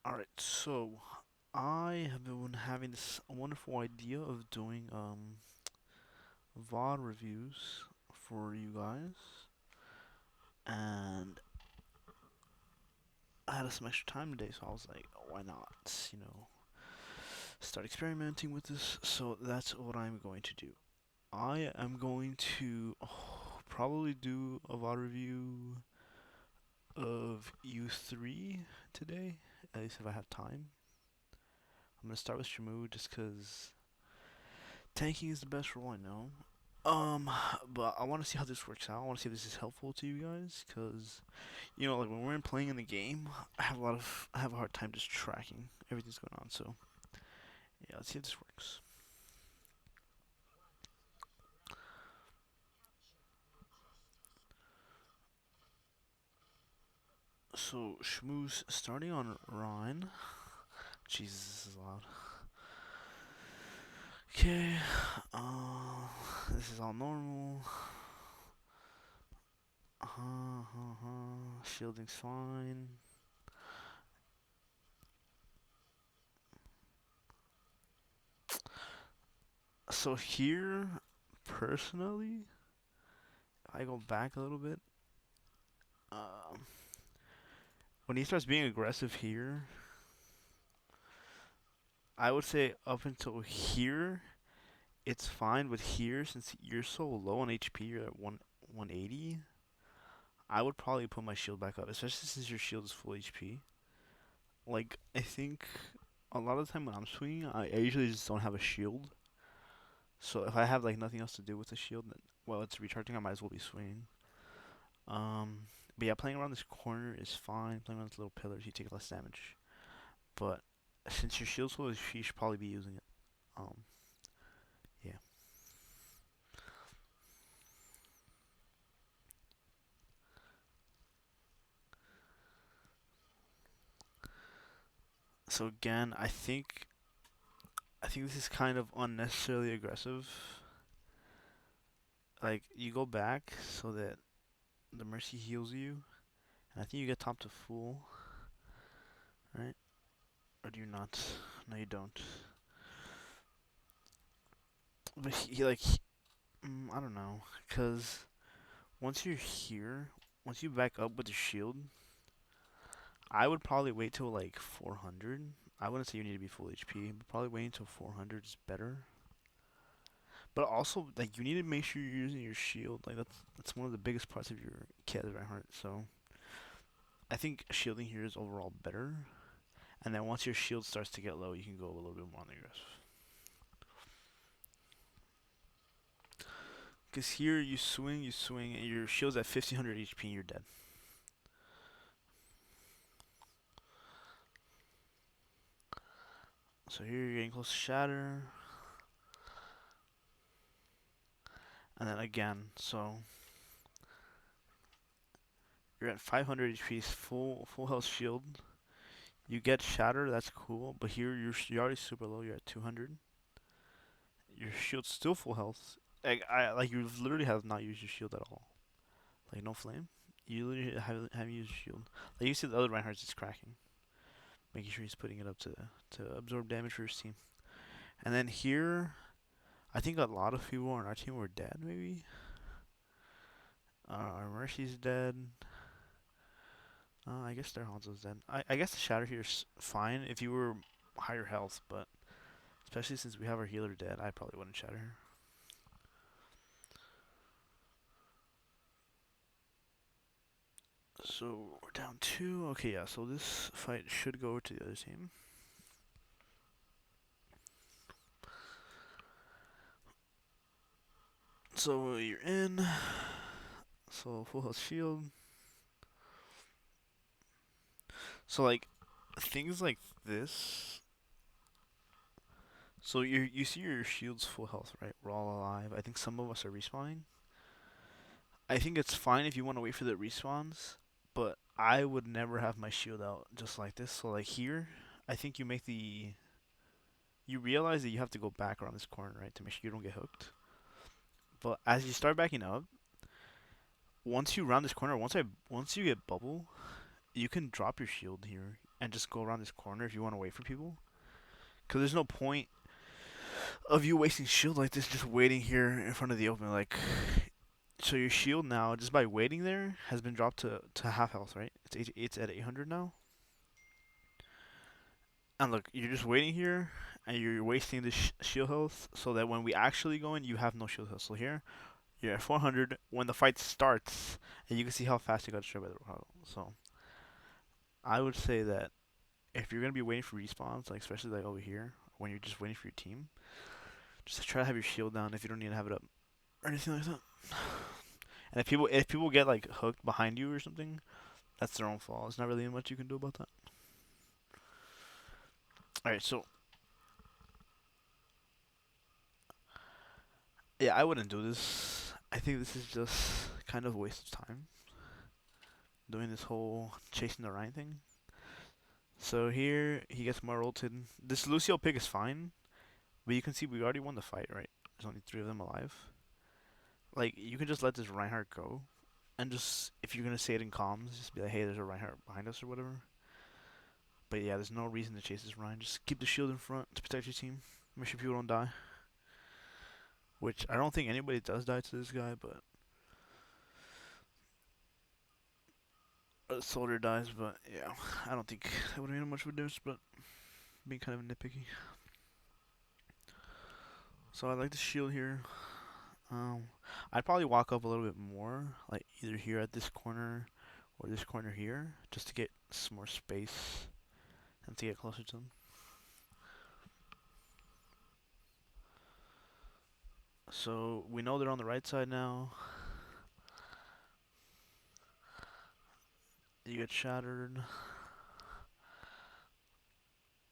Alright, so I have been having this wonderful idea of doing VOD reviews for you guys, and I had some extra time today, so I was like, why not, start experimenting with this. So that's what I'm going to do. I am going to probably do a VOD review of U3 today, at least if I have time. I'm gonna start with Shamu just because tanking is the best role I know. Um, but I want to see how this works out. I want to see if this is helpful to you guys, cause like when we're playing in the game, I have a hard time just tracking everything's going on. So yeah, let's see if this works. So Shmoo's starting on Rhine. Jesus, this is loud. Okay, this is all normal. Shielding's fine. So here, personally, if I go back a little bit, um, when he starts being aggressive here, I would say up until here, it's fine. But here, since you're so low on HP, you're at 180. I would probably put my shield back up, especially since your shield is full HP. Like I think a lot of the time when I'm swinging, I usually just don't have a shield. So if I have like nothing else to do with the shield, then while it's recharging, I might as well be swinging. Um, but yeah, playing around this corner is fine. Playing around these little pillars, you take less damage. But since your shield's full, you should probably be using it. Um, yeah. So again, I think this is kind of unnecessarily aggressive. Like you go back so that the mercy heals you, and I think you get top to full, right? Or do you not? No, you don't. But I don't know, cause once you're here, once you back up with the shield, I would probably wait till like 400. I wouldn't say you need to be full HP, but probably waiting until 400 is better. But also, like, you need to make sure you're using your shield. Like, that's one of the biggest parts of your kit as Reinhardt. So, I think shielding here is overall better. And then once your shield starts to get low, you can go a little bit more on the aggressive. Because here you swing, and your shield's at 1500 HP and you're dead. So here you're getting close to shatter. And then again, so you're at 500 HP, full health shield. You get shatter, that's cool. But here you're already super low. You're at 200. Your shield's still full health. Like you literally have not used your shield at all. Like no flame. You literally haven't used your shield. Like you see the other Reinhardt's just cracking, making sure he's putting it up to absorb damage for his team. And then here, I think a lot of people on our team were dead. Maybe our Mercy's dead. I guess their Hanzo's dead. I guess the shatter here is fine if you were higher health, but especially since we have our healer dead, I probably wouldn't shatter. So we're down two. Okay, yeah. So this fight should go over to the other team. So you're in. So full health shield. So like things like this. So you see your shield's full health, right? We're all alive. I think some of us are respawning. I think it's fine if you want to wait for the respawns, but I would never have my shield out just like this. So like here, I think you realize that you have to go back around this corner, right, to make sure you don't get hooked. But as you start backing up, once you round this corner, once you get bubble, you can drop your shield here. and just go around this corner if you want to wait for people. Because there's no point of you wasting shield like this just waiting here in front of the open. Like, so your shield now, just by waiting there, has been dropped to half health, right? It's at 800 now. And look, you're just waiting here, and you're wasting the shield health, so that when we actually go in, you have no shield health. So here, you're at 400 when the fight starts, and you can see how fast you got destroyed by the Rocco. So I would say that if you're gonna be waiting for respawns, like especially like over here, when you're just waiting for your team, just try to have your shield down if you don't need to have it up or anything like that. And if people get like hooked behind you or something, that's their own fault. There's not really much you can do about that. All right, so yeah, I wouldn't do this. I think this is just kind of a waste of time doing this whole chasing the Rhine thing. So here he gets more ulted. This Lucio pick is fine, but you can see we already won the fight, right? There's only three of them alive. Like you can just let this Reinhardt go, and just if you're gonna say it in comms, just be like, hey, there's a Reinhardt behind us or whatever. But yeah, there's no reason to chase this Rhine. Just keep the shield in front to protect your team. Make sure people don't die. Which I don't think anybody does die to this guy, but a soldier dies. But yeah, I don't think that would have made much of a difference. But being kind of nitpicky. So I like the shield here. I'd probably walk up a little bit more, like either here at this corner or this corner here, just to get some more space and to get closer to them. So we know they're on the right side now. You get shattered.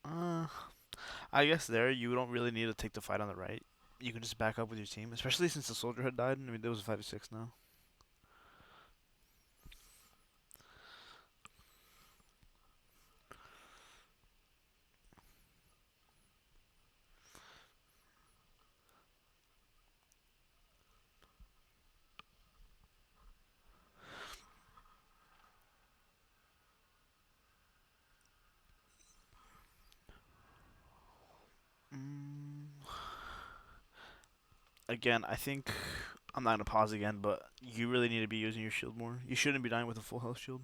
Uh, I guess there you don't really need to take the fight on the right. You can just back up with your team, especially since the soldier had died. I mean, there was a 5-6 now. Mm, again, I think I'm not gonna pause again, but you really need to be using your shield more. You shouldn't be dying with a full health shield.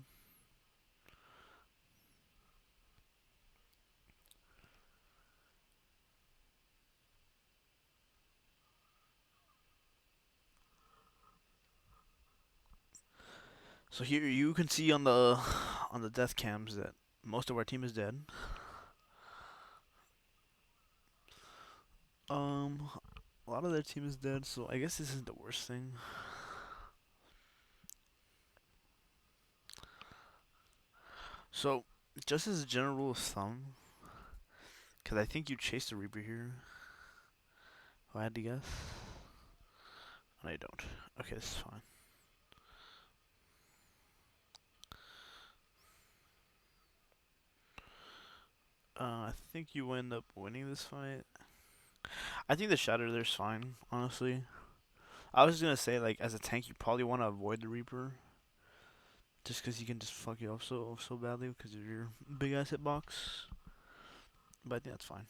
So here you can see on the death cams that most of our team is dead. A lot of their team is dead, so I guess this isn't the worst thing. So, just as a general rule of thumb, because I think you chase the Reaper here, if I had to guess. No, you don't. Okay, this is fine. I think you end up winning this fight. I think the Shatter there's fine, honestly. I was just gonna say, like, as a tank, you probably want to avoid the Reaper. Just because he can just fuck you up so badly because of your big ass hitbox. But I think that's fine.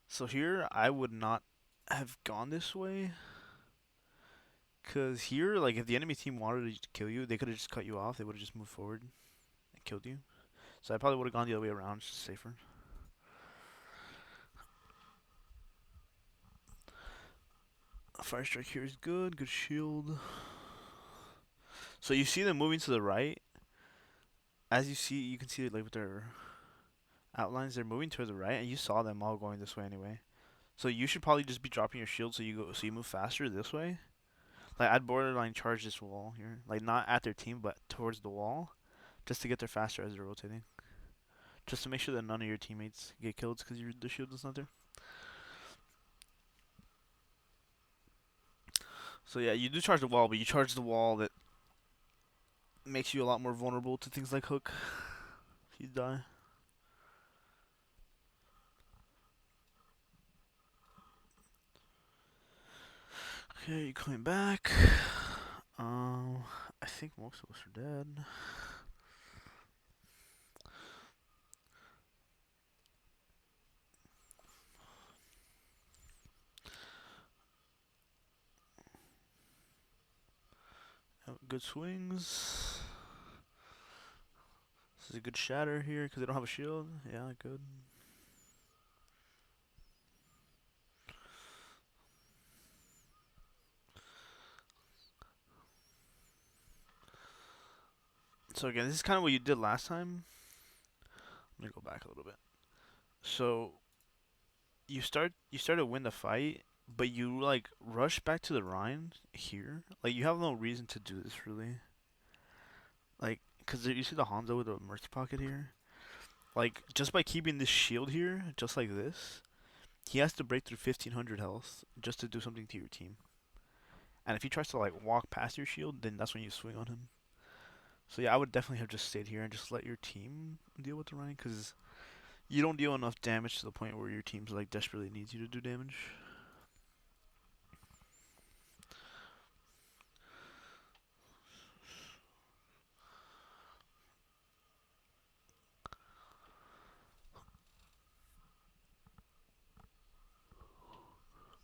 So here, I would not have gone this way. Because here, like, if the enemy team wanted to kill you, they could have just cut you off. They would have just moved forward and killed you. So I probably would have gone the other way around, just safer. Fire strike here is good. Good shield. So you see them moving to the right. As you see, you can see like with their outlines, they're moving to the right, and you saw them all going this way anyway. So you should probably just be dropping your shield so you move faster this way. Like I'd borderline charge this wall here, like not at their team but towards the wall, just to get there faster as they're rotating. Just to make sure that none of your teammates get killed because the shield is not there. So yeah, you do charge the wall, but you charge the wall that makes you a lot more vulnerable to things like hook. If you die. Okay, coming back. Um, I think most of us are dead. Good swings. This is a good shatter here because they don't have a shield. Yeah, good. So again, this is kind of what you did last time. Let me go back a little bit. So you start to win the fight, but you like rush back to the Rhine here. Like you have no reason to do this really. Like, cause you see the Hanzo with the mercy pocket here. Like just by keeping this shield here, just like this, he has to break through 1500 health just to do something to your team. And if he tries to like walk past your shield, then that's when you swing on him. So yeah, I would definitely have just stayed here and just let your team deal with the Rhine, cause you don't deal enough damage to the point where your team's like desperately needs you to do damage.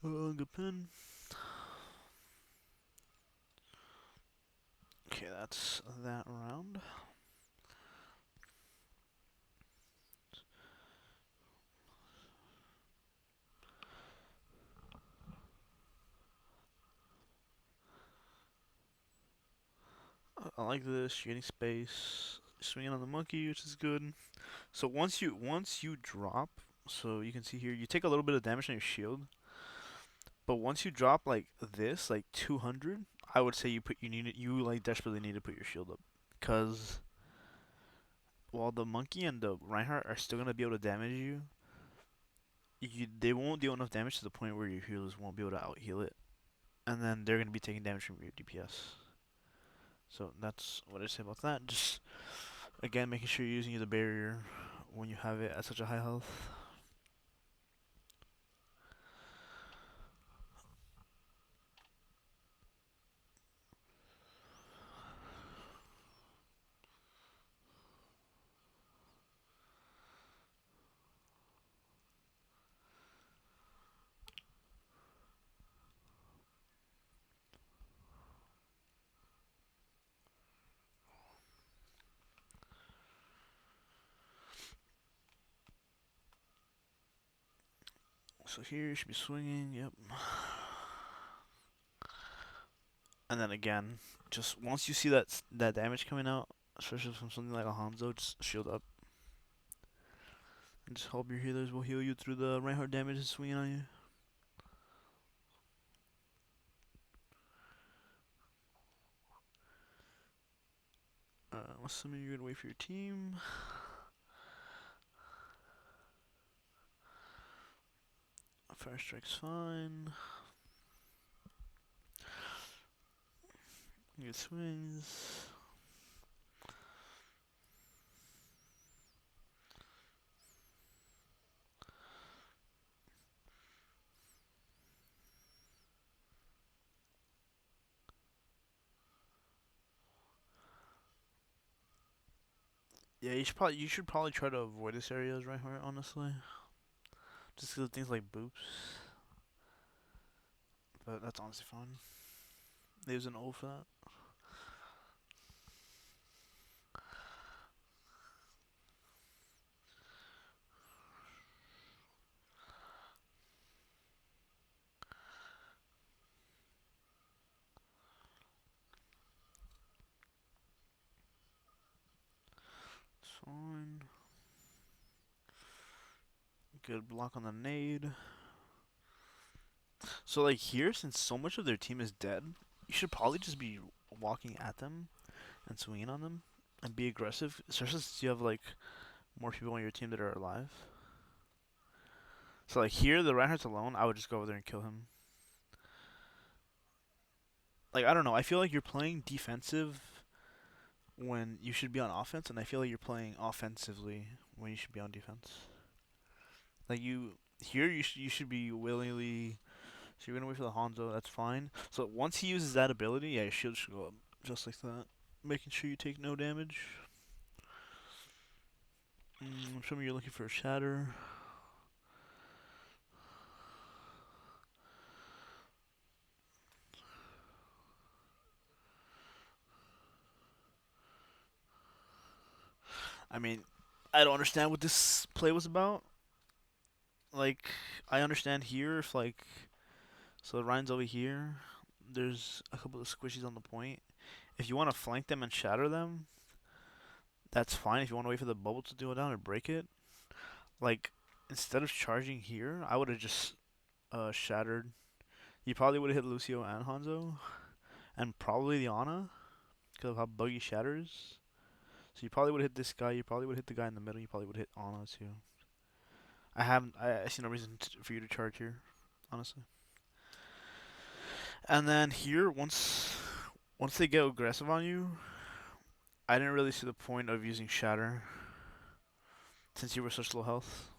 Good pin. Okay, that's that round. I like this. You're getting space. Swinging on the monkey, which is good. So once you drop, so you can see here, you take a little bit of damage on your shield. But once you drop like this, like 200, I would say you like desperately need to put your shield up, cause while the monkey and the Reinhardt are still gonna be able to damage you, they won't deal enough damage to the point where your healers won't be able to out heal it, and then they're gonna be taking damage from your DPS. So that's what I say about that. Just again, making sure you're using the barrier when you have it at such a high health. So here you should be swinging. Yep. And then again, just once you see that damage coming out, especially from something like a Hanzo, just shield up. And just hope your healers will heal you through the Reinhardt damage that's swinging on you. Assuming you're gonna wait for your team. Fire strike's fine. Good swings. Yeah, you should probably try to avoid this area as Reinhardt, honestly. Just because of things like boops. But that's honestly fine. There's an O for that. It's fine. Good block on the nade. So like here, since so much of their team is dead, you should probably just be walking at them and swinging on them and be aggressive, especially since you have like more people on your team that are alive. So like here, the Reinhardt's alone. I would just go over there and kill him. Like I don't know. I feel like you're playing defensive when you should be on offense, and I feel like you're playing offensively when you should be on defense. Like you here, you should be willingly So you're gonna wait for the Hanzo. That's fine. So once he uses that ability, yeah, your shield should go up just like that, making sure you take no damage. Show me you're looking for a shatter. I mean, I don't understand what this play was about. Like, I understand here if like, so Ryan's over here. There's a couple of squishies on the point. If you want to flank them and shatter them, that's fine. If you want to wait for the bubble to do it down or break it, like instead of charging here, I would have just shattered. You probably would have hit Lucio and Hanzo, and probably the Ana because of how buggy shatter is. So you probably would hit this guy. You probably would hit the guy in the middle. You probably would hit Ana too. I haven't. I see no reason for you to charge here, honestly. And then here, once they get aggressive on you, I didn't really see the point of using Shatter since you were such low health.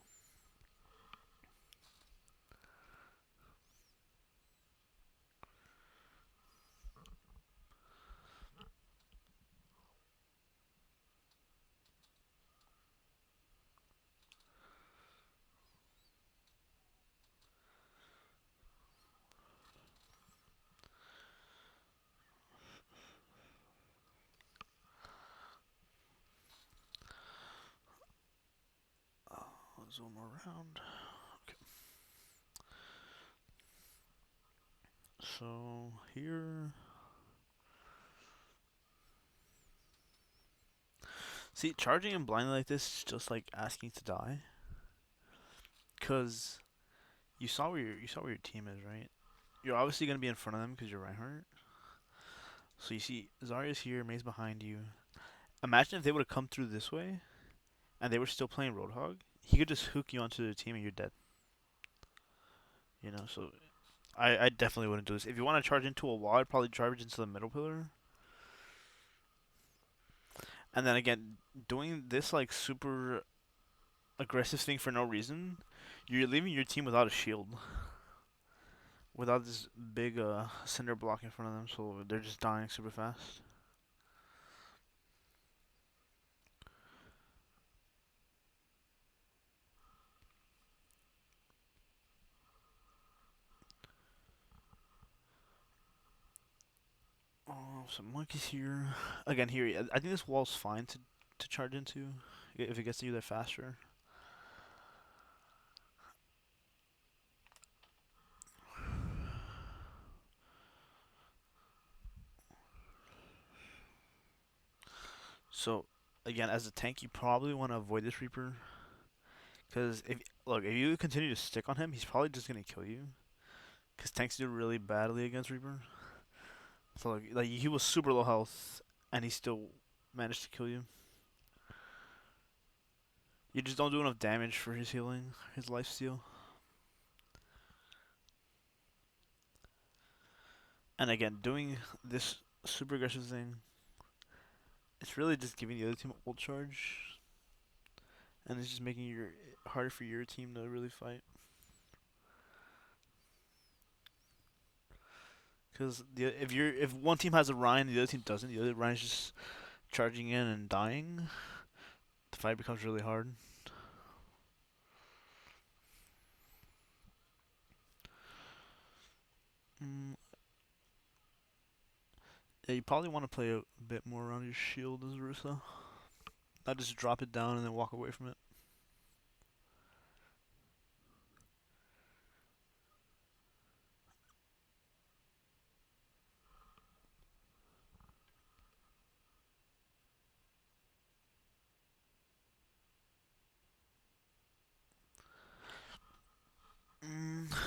Zoom around. Okay. So here, see, charging him blindly like this is just like asking to die. Cause you saw where your team is, right? You're obviously gonna be in front of them because you're Reinhardt. So you see Zarya's here, May's behind you. Imagine if they would have come through this way and they were still playing Roadhog. He could just hook you onto the team and you're dead. You know, so I definitely wouldn't do this. If you want to charge into a wall, I'd probably charge into the middle pillar. And then again, doing this like super aggressive thing for no reason, you're leaving your team without a shield. Without this big cinder block in front of them, so they're just dying super fast. Oh, some monkeys here. Again, here, I think this wall's fine to charge into if it gets to you there faster. So, again, as a tank, you probably want to avoid this Reaper. Because, if you continue to stick on him, he's probably just going to kill you. Because tanks do really badly against Reaper. So, like, he was super low health, and he still managed to kill you. You just don't do enough damage for his healing, his life steal. And again, doing this super aggressive thing, it's really just giving the other team ult charge, and it's just making your harder for your team to really fight. Because if one team has a Ryan, the other team doesn't, the other Ryan's just charging in and dying, the fight becomes really hard. Mm, yeah, you probably want to play a bit more around your shield as Rusa. Not just drop it down and then walk away from it.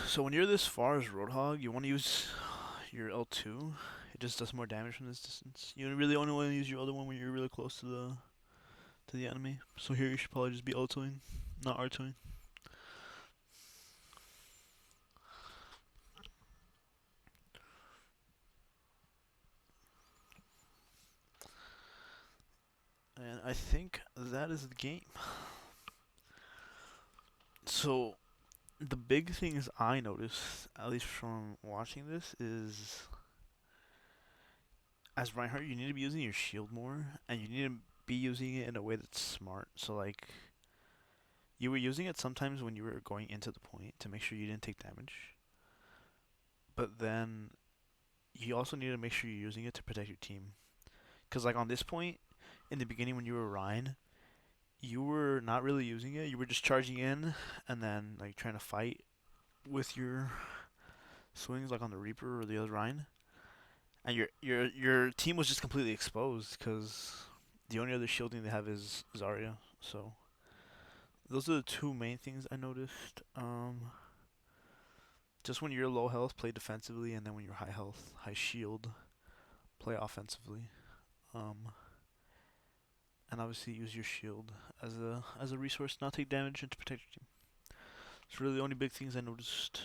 So when you're this far as Roadhog, you want to use your L2. It just does more damage from this distance. You really only want to use your other one when you're really close to the enemy. So here you should probably just be L2ing, not R2ing. And I think that is the game. So the big things I noticed, at least from watching this, is as Reinhardt, you need to be using your shield more, and you need to be using it in a way that's smart. So like, you were using it sometimes when you were going into the point to make sure you didn't take damage, but then you also need to make sure you're using it to protect your team. Because like on this point, in the beginning when you were Ryan, you were not really using it. You were just charging in and then like trying to fight with your swings like on the Reaper or the other Ryan, and your team was just completely exposed because the only other shielding they have is Zarya. So those are the two main things I noticed. Just when you're low health, play defensively, and then when you're high health, high shield, play offensively. Um, and obviously use your shield as a resource, not take damage, and to protect your team. It's really the only big things I noticed.